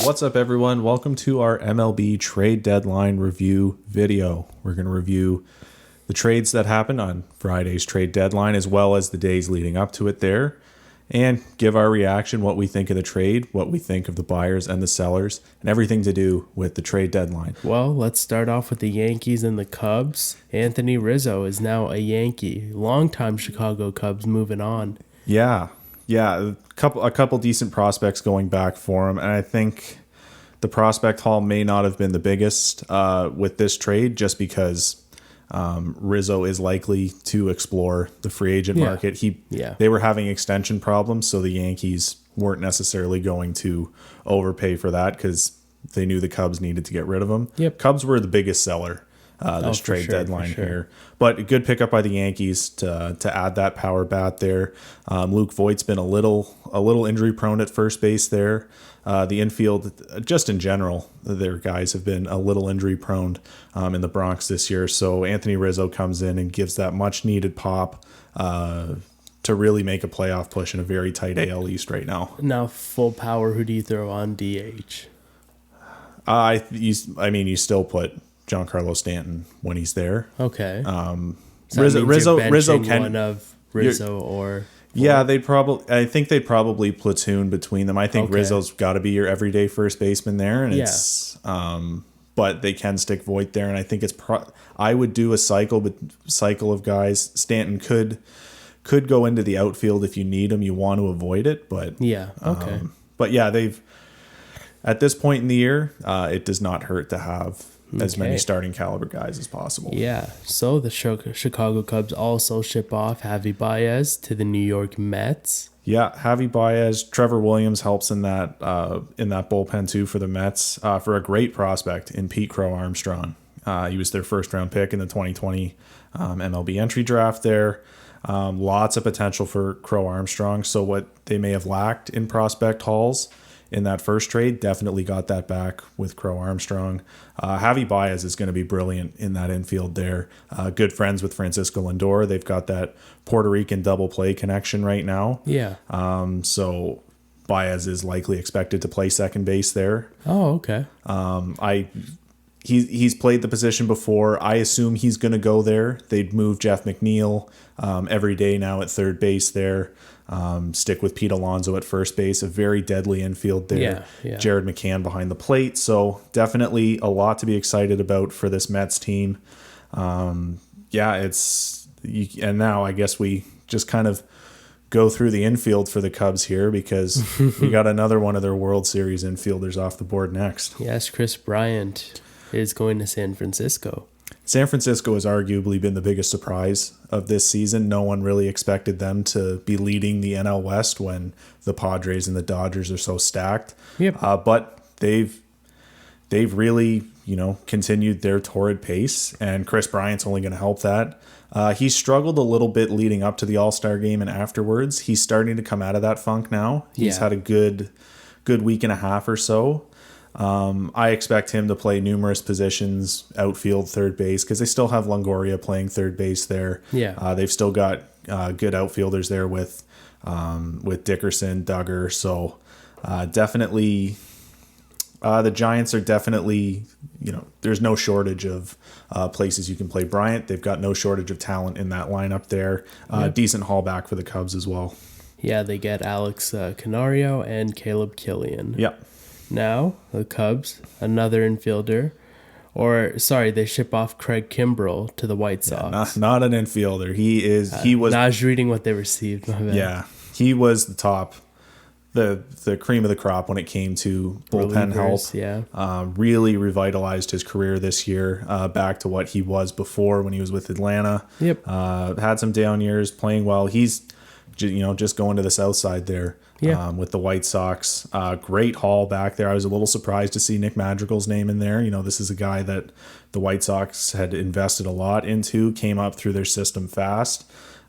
What's up, everyone? Welcome to our MLB Trade Deadline review video. We're going to review the trades that happened on Friday's trade deadline, as well as the days leading up to it there, and give our reaction, what we think of the trade, what we think of the buyers and the sellers, and everything to do with the trade deadline. Well, let's start off with the Yankees and the Cubs. Anthony Rizzo is now a Yankee. Longtime Chicago Cubs moving on. Yeah, a couple decent prospects going back for him, and I think the prospect haul may not have been the biggest with this trade, just because Rizzo is likely to explore the free agent market. They were having extension problems, so the Yankees weren't necessarily going to overpay for that because they knew the Cubs needed to get rid of him. Cubs were the biggest seller this trade deadline here, but a good pickup by the Yankees to add that power bat there. Luke Voigt's been a little injury prone at first base there. The infield, just in general, their guys have been a little injury prone in the Bronx this year. So Anthony Rizzo comes in and gives that much needed pop to really make a playoff push in a very tight AL East right now. Now, full power, who do you throw on DH? You still put Giancarlo Stanton when he's there. Okay. So Rizzo can one of Rizzo or. Yeah, I think they'd probably platoon between them. I think Rizzo's got to be your everyday first baseman there, and but they can stick Voit there, and I think I would do a cycle of guys. Stanton could go into the outfield if you need him. You want to avoid it, but they've at this point in the year, it does not hurt to have as many starting caliber guys as possible. Yeah. So the Chicago Cubs also ship off Javi Baez to the New York Mets. Yeah, Javi Baez, Trevor Williams helps in that bullpen too for the Mets for a great prospect in Pete Crow Armstrong. He was their first round pick in the 2020 MLB entry draft there. Lots of potential for Crow Armstrong. So what they may have lacked in prospect hauls in that first trade, definitely got that back with Crow Armstrong. Javi Baez is going to be brilliant in that infield there. Good friends with Francisco Lindor. They've got that Puerto Rican double play connection right now. Yeah. So Baez is likely expected to play second base there. Oh, okay. He's played the position before. I assume he's going to go there. They'd move Jeff McNeil every day now at third base there. Stick with Pete Alonso at first base, a very deadly infield there. Yeah. Jared McCann behind the plate. So definitely a lot to be excited about for this Mets team. And now I guess we just kind of go through the infield for the Cubs here, because we got another one of their World Series infielders off the board next. Yes, Chris Bryant is going to San Francisco. San Francisco has arguably been the biggest surprise of this season. No one really expected them to be leading the NL West when the Padres and the Dodgers are so stacked. But they've really, continued their torrid pace, and Chris Bryant's only going to help that. He struggled a little bit leading up to the All-Star game and afterwards. He's starting to come out of that funk now. He's had a good week and a half or so. I expect him to play numerous positions, outfield, third base, because they still have Longoria playing third base there. They've still got good outfielders there with Dickerson, Duggar. So definitely, the Giants are definitely, there's no shortage of places you can play Bryant. They've got no shortage of talent in that lineup there. Decent haul back for the Cubs as well. Yeah, they get Alex Canario and Caleb Killian. Yep. Now, the Cubs, another infielder. They ship off Craig Kimbrell to the White Sox. Not an infielder. He was... I was reading what they received. My bad. Yeah, he was the top, the cream of the crop when it came to bullpen help. Really revitalized his career this year, back to what he was before when he was with Atlanta. Had some down years, playing well. He's, just going to the south side there. With the White Sox. Great haul back there. I was a little surprised to see Nick Madrigal's name in there. This is a guy that the White Sox had invested a lot into, came up through their system fast.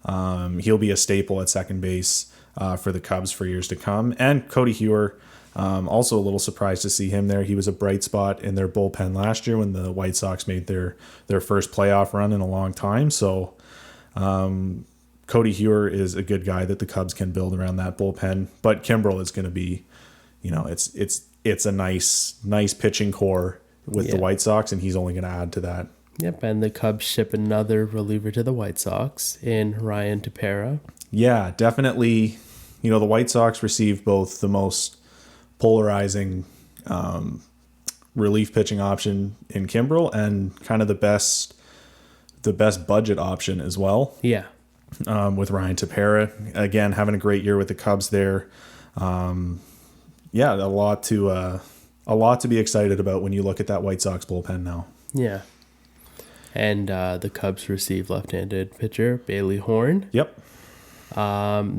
He'll be a staple at second base for the Cubs for years to come. And Cody Hewer, also a little surprised to see him there. He was a bright spot in their bullpen last year when the White Sox made their first playoff run in a long time. So Cody Hewer is a good guy that the Cubs can build around that bullpen, but Kimbrell is going to be, it's it's a nice pitching core with the White Sox, and he's only going to add to that. Yep, and the Cubs ship another reliever to the White Sox in Ryan Tepera. Yeah, definitely. The White Sox received both the most polarizing relief pitching option in Kimbrel and kind of the best budget option as well. Yeah. With Ryan Tepera, again, having a great year with the Cubs there. A lot to be excited about when you look at that White Sox bullpen now. Yeah. And the Cubs receive left-handed pitcher Bailey Horn. Yep.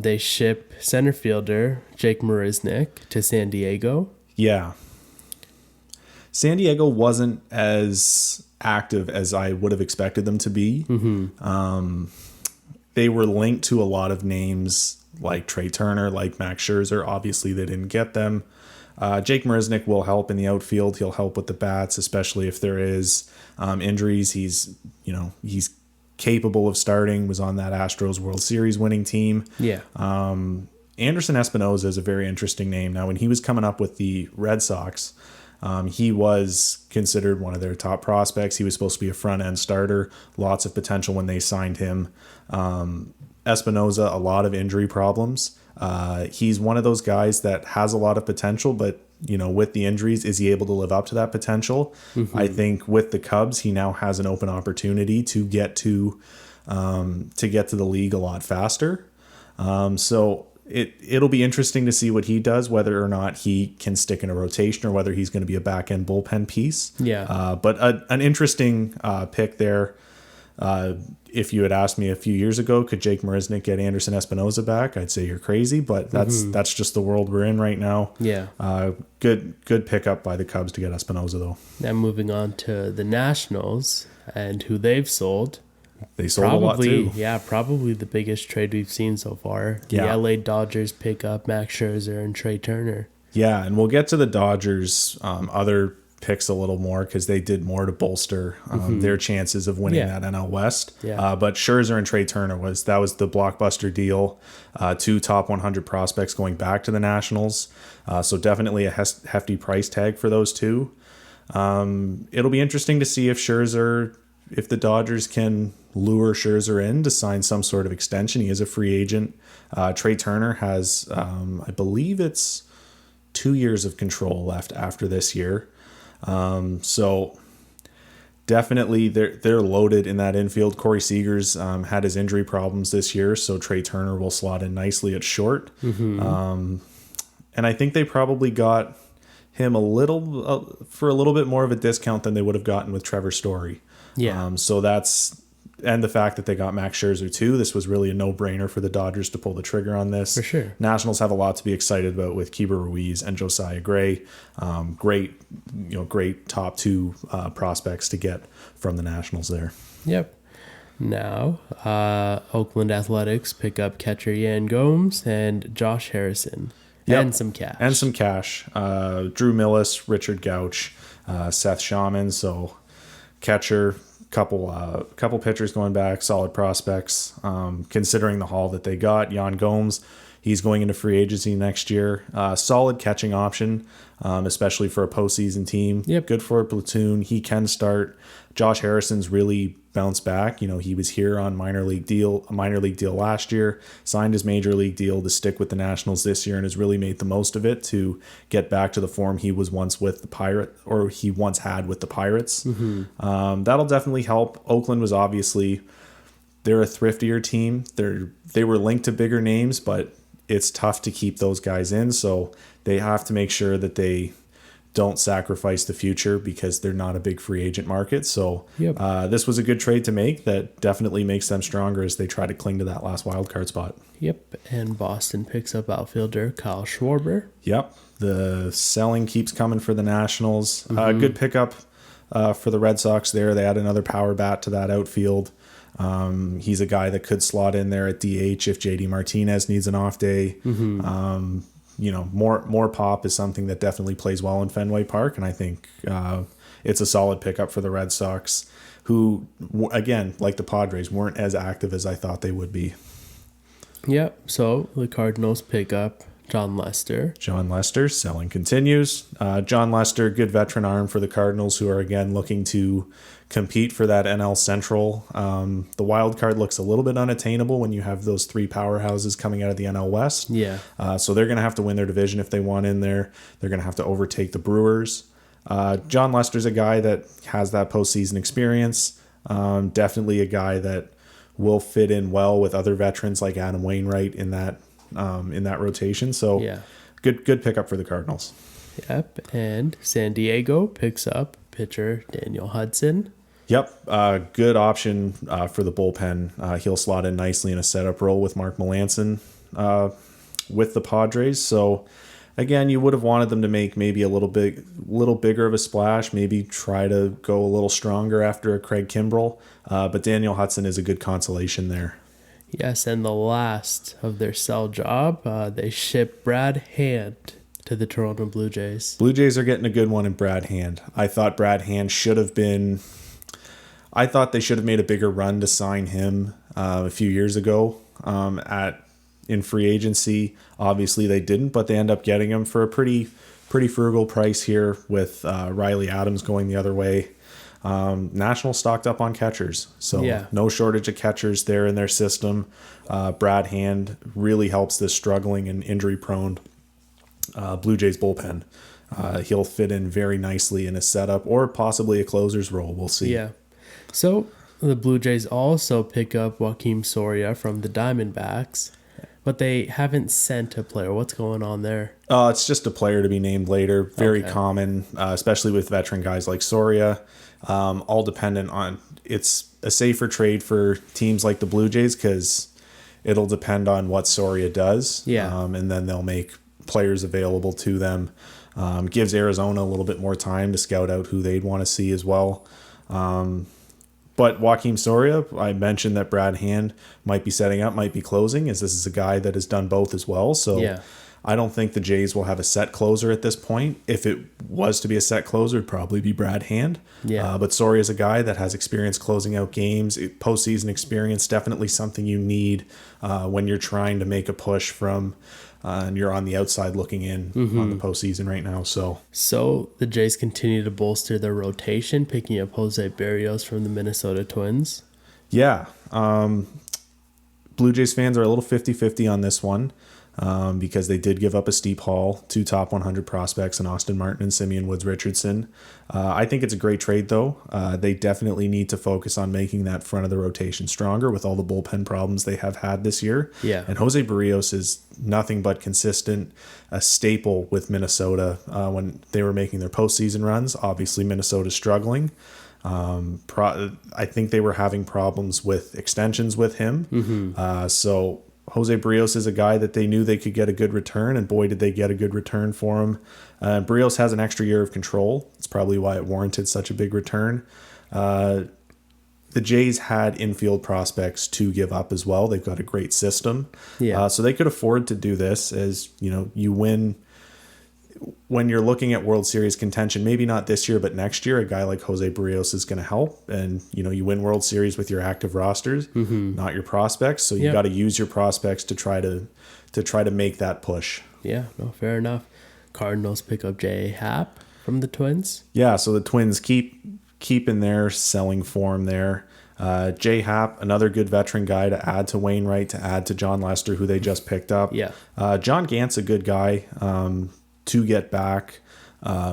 They ship center fielder Jake Marisnick to San Diego. Yeah. San Diego wasn't as active as I would have expected them to be. Mm-hmm. They were linked to a lot of names like Trey Turner, like Max Scherzer. Obviously, they didn't get them. Jake Marisnick will help in the outfield. He'll help with the bats, especially if there is injuries. He's capable of starting. Was on that Astros World Series winning team. Yeah. Anderson Espinoza is a very interesting name. Now, when he was coming up with the Red Sox, he was considered one of their top prospects. He was supposed to be a front-end starter. Lots of potential when they signed him. Espinoza, a lot of injury problems. He's one of those guys that has a lot of potential, but with the injuries, is he able to live up to that potential? Mm-hmm. I think with the Cubs, he now has an open opportunity to get to the league a lot faster. So it'll be interesting to see what he does, whether or not he can stick in a rotation or whether he's going to be a back end bullpen piece. Yeah. But an interesting pick there. If you had asked me a few years ago, could Jake Marisnick get Anderson Espinoza back? I'd say you're crazy, but that's just the world we're in right now. Yeah. Good pickup by the Cubs to get Espinoza, though. Now moving on to the Nationals and who they've sold. They sold a lot too. Yeah, probably the biggest trade we've seen so far. The LA Dodgers pick up Max Scherzer and Trey Turner. Yeah, and we'll get to the Dodgers' other picks a little more because they did more to bolster their chances of winning that NL West. Yeah. But Scherzer and Trey Turner was the blockbuster deal. 2 top 100 prospects going back to the Nationals. So definitely a hefty price tag for those two. It'll be interesting to see if the Dodgers can lure Scherzer in to sign some sort of extension. He is a free agent. Trey Turner has, I believe it's 2 years of control left after this year. So definitely they're loaded in that infield. Corey Seager's had his injury problems this year, so Trey Turner will slot in nicely at short. Mm-hmm. And I think they probably got him for a little bit more of a discount than they would have gotten with Trevor Story. Yeah. And the fact that they got Max Scherzer too, this was really a no-brainer for the Dodgers to pull the trigger on this. For sure. Nationals have a lot to be excited about with Keibert Ruiz and Josiah Gray. Great top 2 prospects to get from the Nationals there. Yep. Now, Oakland Athletics pick up catcher Yan Gomes and Josh Harrison. Yep. And some cash. Drew Millis, Richard Gouch, Seth Shaman. So catcher. Couple pitchers going back, solid prospects. Considering the haul that they got, Yan Gomes, he's going into free agency next year. Solid catching option, especially for a postseason team. Yep. Good for a platoon. He can start. Josh Harrison's really bounced back. He was here on a minor league deal last year, signed his major league deal to stick with the Nationals this year, and has really made the most of it to get back to the form he was once had with the Pirates. Mm-hmm. That'll definitely help. Oakland was obviously, they're a thriftier team. They were linked to bigger names, but it's tough to keep those guys in, so they have to make sure that they don't sacrifice the future because they're not a big free agent market. So this was a good trade to make that definitely makes them stronger as they try to cling to that last wild card spot. Yep. And Boston picks up outfielder Kyle Schwarber. Yep. The selling keeps coming for the Nationals. Good pickup for the Red Sox there. They add another power bat to that outfield. He's a guy that could slot in there at DH if JD Martinez needs an off day. Mm-hmm. More pop is something that definitely plays well in Fenway Park, and I think it's a solid pickup for the Red Sox, who, again, like the Padres, weren't as active as I thought they would be. Yep, so the Cardinals pick up John Lester. John Lester, selling continues. John Lester, good veteran arm for the Cardinals, who are again looking to compete for that NL Central. The wild card looks a little bit unattainable when you have those three powerhouses coming out of the NL West. Yeah. So they're going to have to win their division if they want in there. They're going to have to overtake the Brewers. John Lester's a guy that has that postseason experience. Definitely a guy that will fit in well with other veterans like Adam Wainwright in that rotation. So Yeah. good pickup for the Cardinals. Yep. And San Diego picks up pitcher Daniel Hudson. Yep. Good option for the bullpen. He'll slot in nicely in a setup role with Mark Melancon with the Padres. So again, you would have wanted them to make maybe a little bigger of a splash, maybe try to go a little stronger after a Craig Kimbrell. But Daniel Hudson is a good consolation there. Yes, and the last of their sell job, they ship Brad Hand to the Toronto Blue Jays. Blue Jays are getting a good one in Brad Hand. I thought they should have made a bigger run to sign him a few years ago in free agency. Obviously they didn't, but they end up getting him for a pretty frugal price here with Riley Adams going the other way. National stocked up on catchers, so no shortage of catchers there in their system. Brad Hand really helps this struggling and injury-prone Blue Jays bullpen. He'll fit in very nicely in a setup or possibly a closer's role. We'll see. Yeah. So the Blue Jays also pick up Joakim Soria from the Diamondbacks, but they haven't sent a player. What's going on there? It's just a player to be named later. Very common, especially with veteran guys like Soria. All dependent on, it's a safer trade for teams like the Blue Jays because it'll depend on what Soria does. Yeah. And then they'll make players available to them. Gives Arizona a little bit more time to scout out who they'd want to see as well. But Joakim Soria, I mentioned that Brad Hand might be setting up, might be closing, as this is a guy that has done both as well. So I don't think the Jays will have a set closer at this point. If it was to be a set closer, it'd probably be Brad Hand. But Soria is a guy that has experience closing out games. Postseason experience, definitely something you need when you're trying to make a push from and you're on the outside looking in on the postseason right now. So the Jays continue to bolster their rotation, picking up Jose Berrios from the Minnesota Twins. Yeah. Blue Jays fans are a little 50-50 on this one. Because they did give up a steep haul, 2 top 100 prospects in Austin Martin and Simeon Woods Richardson. I think it's a great trade, though. They definitely need to focus on making that front of the rotation stronger with all the bullpen problems they have had this year. Yeah. And Jose Berrios is nothing but consistent, a staple with Minnesota when they were making their postseason runs. Obviously, Minnesota's struggling. I think they were having problems with extensions with him. So Jose Berrios is a guy that they knew they could get a good return, and boy, did they get a good return for him. Berrios has an extra year of control. It's probably why it warranted such a big return. The Jays had infield prospects to give up as well. They've got a great system. So they could afford to do this as, you win. When you're looking at World Series contention, maybe not this year, but next year, a guy like Jose Berrios is going to help. And, you win World Series with your active rosters, not your prospects. So you got to use your prospects to try to make that push. Yeah, no, fair enough. Cardinals pick up J.A. Happ from the Twins. Yeah, so the Twins keep in their selling form there. J. Happ, another good veteran guy to add to Wainwright, to add to John Lester, who they just picked up. Yeah. John Gant's a good guy. To get back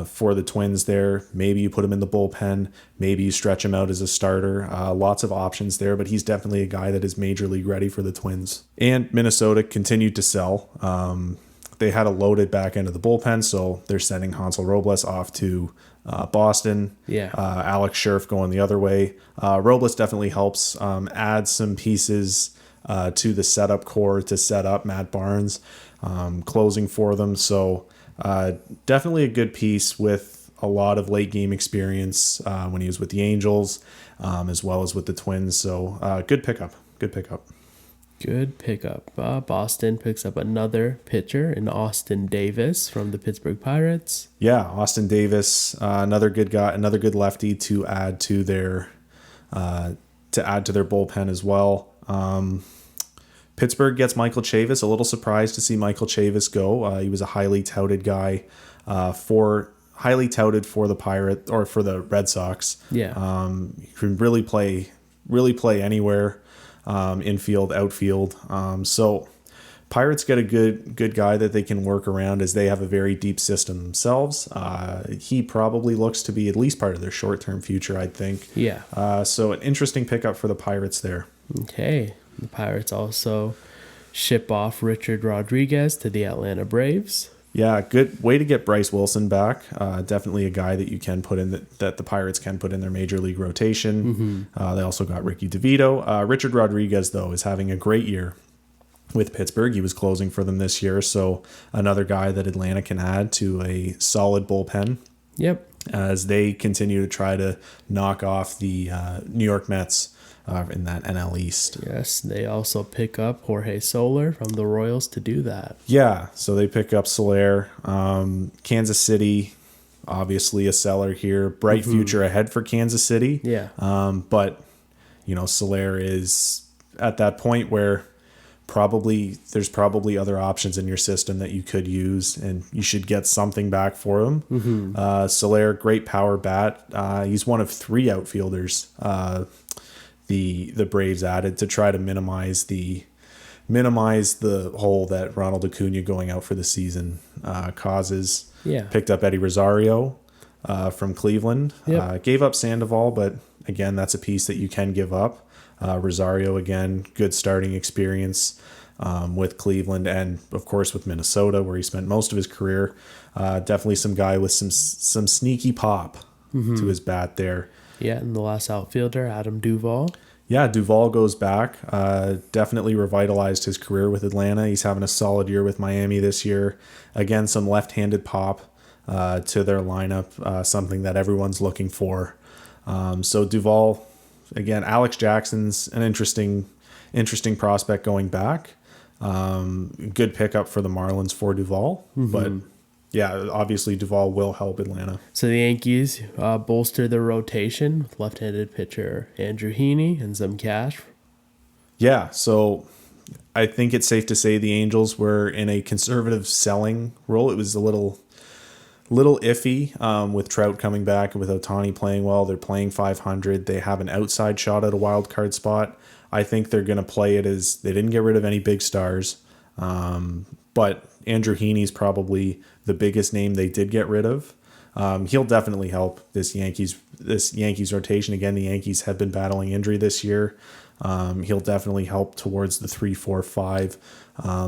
for the Twins there. Maybe you put him in the bullpen. Maybe you stretch him out as a starter. Lots of options there, but he's definitely a guy that is major league ready for the Twins. And Minnesota continued to sell. They had a loaded back end of the bullpen, so they're sending Hansel Robles off to Boston. Alex Scherf going the other way. Robles definitely helps add some pieces to the setup core to set up Matt Barnes closing for them. So definitely a good piece with a lot of late game experience when he was with the Angels, as well as with the Twins. So good pickup. Boston picks up another pitcher in Austin Davis from the Pittsburgh Pirates. Yeah, Austin Davis, another good guy, another good lefty to add to their bullpen as well. Pittsburgh gets Michael Chavis. A little surprised to see Michael Chavis go. He was a highly touted guy highly touted for the Red Sox. Yeah. He can really play anywhere, infield, outfield. So Pirates get a good guy that they can work around as they have a very deep system themselves. He probably looks to be at least part of their short-term future, I think. Yeah. So an interesting pickup for the Pirates there. Okay. The Pirates also ship off Richard Rodriguez to the Atlanta Braves. Yeah, good way to get Bryce Wilson back. Definitely a guy that you can put in that the Pirates can put in their major league rotation. They also got Ricky DeVito. Richard Rodriguez, though, is having a great year with Pittsburgh. He was closing for them this year, so another guy that Atlanta can add to a solid bullpen. Yep. As they continue to try to knock off the New York Mets in that NL East. Yes, they also pick up Jorge Soler from the Royals to do that. Yeah, so they pick up Soler. Kansas City, obviously a seller here. Bright future ahead for Kansas City. Yeah. But, Soler is at that point where there's probably other options in your system that you could use, and you should get something back for him. Soler, great power bat. He's one of 3 outfielders the Braves added to try to minimize the hole that Ronald Acuna going out for the season causes. Yeah. Picked up Eddie Rosario from Cleveland. Yep. Gave up Sandoval, but again, that's a piece that you can give up. Rosario, again, good starting experience with Cleveland and, of course, with Minnesota, where he spent most of his career. Definitely some guy with some sneaky pop to his bat there. Yeah, and the last outfielder, Adam Duvall. Yeah, Duvall goes back. Definitely revitalized his career with Atlanta. He's having a solid year with Miami this year. Again, some left-handed pop to their lineup, something that everyone's looking for. So Duvall, again, Alex Jackson's an interesting prospect going back. Good pickup for the Marlins for Duvall, but yeah, obviously Duvall will help Atlanta. So the Yankees bolster their rotation with left-handed pitcher Andrew Heaney and some cash. Yeah, so I think it's safe to say the Angels were in a conservative selling role. It was a little iffy with Trout coming back and with Ohtani playing well. They're playing 500. They have an outside shot at a wild card spot. I think they're going to play it as they didn't get rid of any big stars. But Andrew Heaney's probably the biggest name they did get rid of. He'll definitely help this Yankees rotation. Again, the Yankees have been battling injury this year. He'll definitely help towards the 3, 4, 5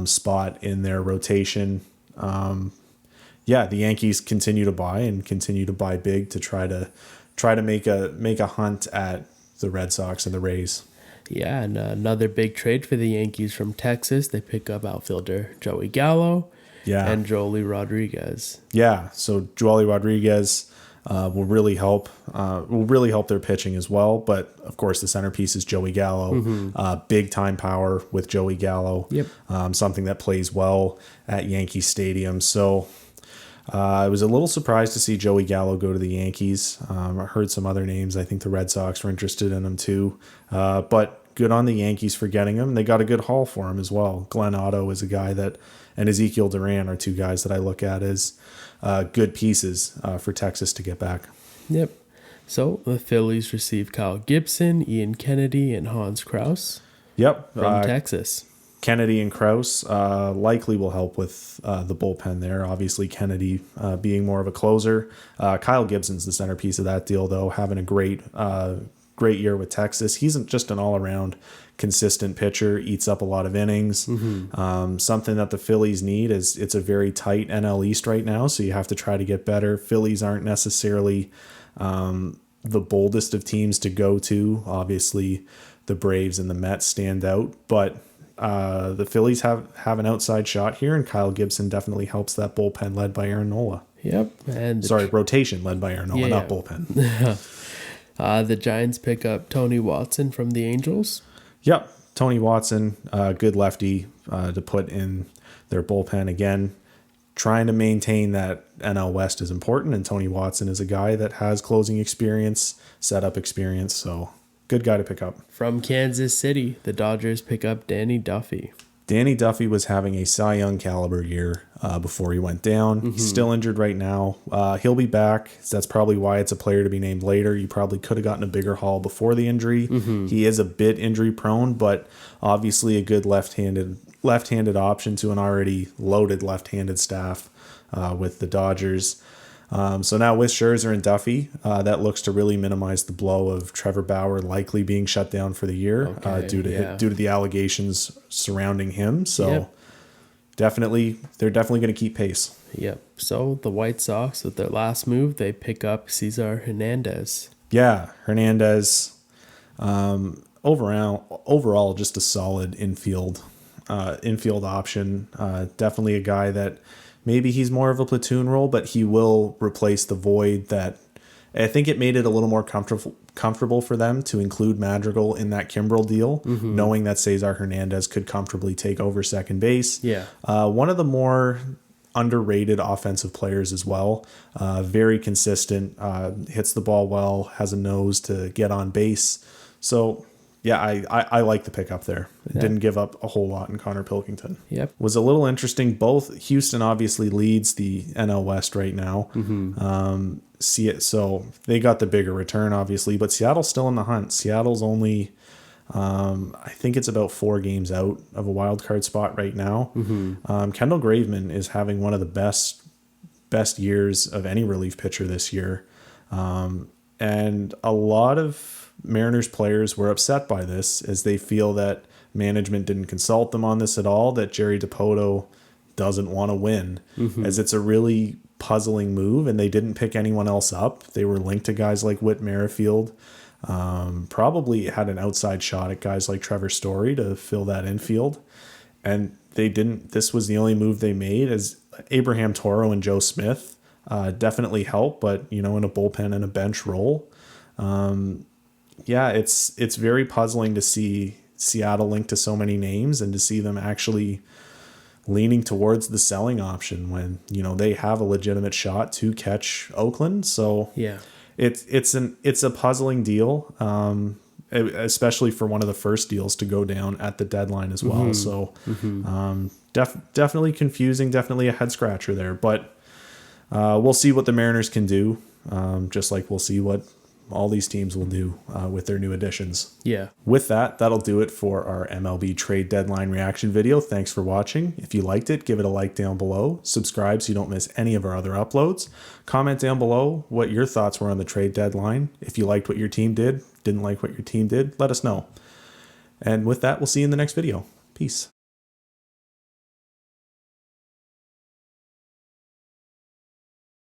spot in their rotation. Yeah, the Yankees continue to buy big to try to make a hunt at the Red Sox and the Rays. Yeah, and another big trade for the Yankees from Texas. They pick up outfielder Joey Gallo and Joely Rodriguez. Yeah, so Joely Rodriguez will really help their pitching as well. But of course, the centerpiece is Joey Gallo. Big time power with Joey Gallo. Yep. Something that plays well at Yankee Stadium. So I was a little surprised to see Joey Gallo go to the Yankees. I heard some other names. I think the Red Sox were interested in him too. But good on the Yankees for getting him. They got a good haul for him as well. Glenn Otto is a guy and Ezekiel Duran are 2 guys that I look at as good pieces for Texas to get back. Yep. So the Phillies receive Kyle Gibson, Ian Kennedy, and Hans Kraus. Yep. From Texas. Kennedy and Kraus likely will help with the bullpen there. Obviously, Kennedy being more of a closer. Kyle Gibson's the centerpiece of that deal, though, having a great year with Texas. He's just an all-around consistent pitcher, eats up a lot of innings. Something that the Phillies need is it's a very tight NL East right now, so you have to try to get better. Phillies aren't necessarily the boldest of teams to go to. Obviously, the Braves and the Mets stand out, but the Phillies have an outside shot here, and Kyle Gibson definitely helps that bullpen led by Aaron Nola. Yep. And rotation led by Aaron Nola, not bullpen. The Giants pick up Tony Watson from the Angels. Yep. Tony Watson, good lefty to put in their bullpen. Again, trying to maintain that NL West is important, and Tony Watson is a guy that has closing experience, setup experience, so good guy to pick up. From Kansas City, the Dodgers pick up Danny Duffy. Danny Duffy was having a Cy Young caliber year before he went down. He's still injured right now. He'll be back. So that's probably why it's a player to be named later. You probably could have gotten a bigger haul before the injury. He is a bit injury prone, but obviously a good left-handed option to an already loaded left-handed staff with the Dodgers. So now with Scherzer and Duffy, that looks to really minimize the blow of Trevor Bauer likely being shut down for the year due to the allegations surrounding him. So they're definitely going to keep pace. Yep. So the White Sox, with their last move, they pick up Cesar Hernandez. Yeah, Hernandez. Overall, just a solid infield option. Definitely a guy that. Maybe he's more of a platoon role, but he will replace the void that I think it made it a little more comfortable for them to include Madrigal in that Kimbrel deal, knowing that Cesar Hernandez could comfortably take over second base. Yeah. One of the more underrated offensive players as well. Very consistent, hits the ball well, has a nose to get on base. So yeah, I like the pickup there. Didn't give up a whole lot in Connor Pilkington. Yep. Was a little interesting. Both Houston obviously leads the NL West right now. So they got the bigger return, obviously, but Seattle's still in the hunt. Seattle's only, I think it's about 4 games out of a wild card spot right now. Kendall Graveman is having one of the best years of any relief pitcher this year. And a lot of Mariners players were upset by this as they feel that management didn't consult them on this at all, that Jerry Dipoto doesn't want to win, as it's a really puzzling move, and they didn't pick anyone else up. They were linked to guys like Whit Merrifield, probably had an outside shot at guys like Trevor Story to fill that infield, and they didn't. This was the only move they made, as Abraham Toro and Joe Smith definitely help, but in a bullpen and a bench role. Yeah, it's very puzzling to see Seattle linked to so many names and to see them actually leaning towards the selling option when, they have a legitimate shot to catch Oakland. So yeah, it's a puzzling deal, especially for one of the first deals to go down at the deadline as well. So definitely confusing, definitely a head scratcher there, but we'll see what the Mariners can do, just like we'll see what all these teams will do with their new additions. Yeah. With that, that'll do it for our MLB Trade Deadline reaction video. Thanks for watching. If you liked it, give it a like down below. Subscribe so you don't miss any of our other uploads. Comment down below what your thoughts were on the trade deadline. If you liked what your team did, didn't like what your team did, let us know. And with that, we'll see you in the next video. Peace.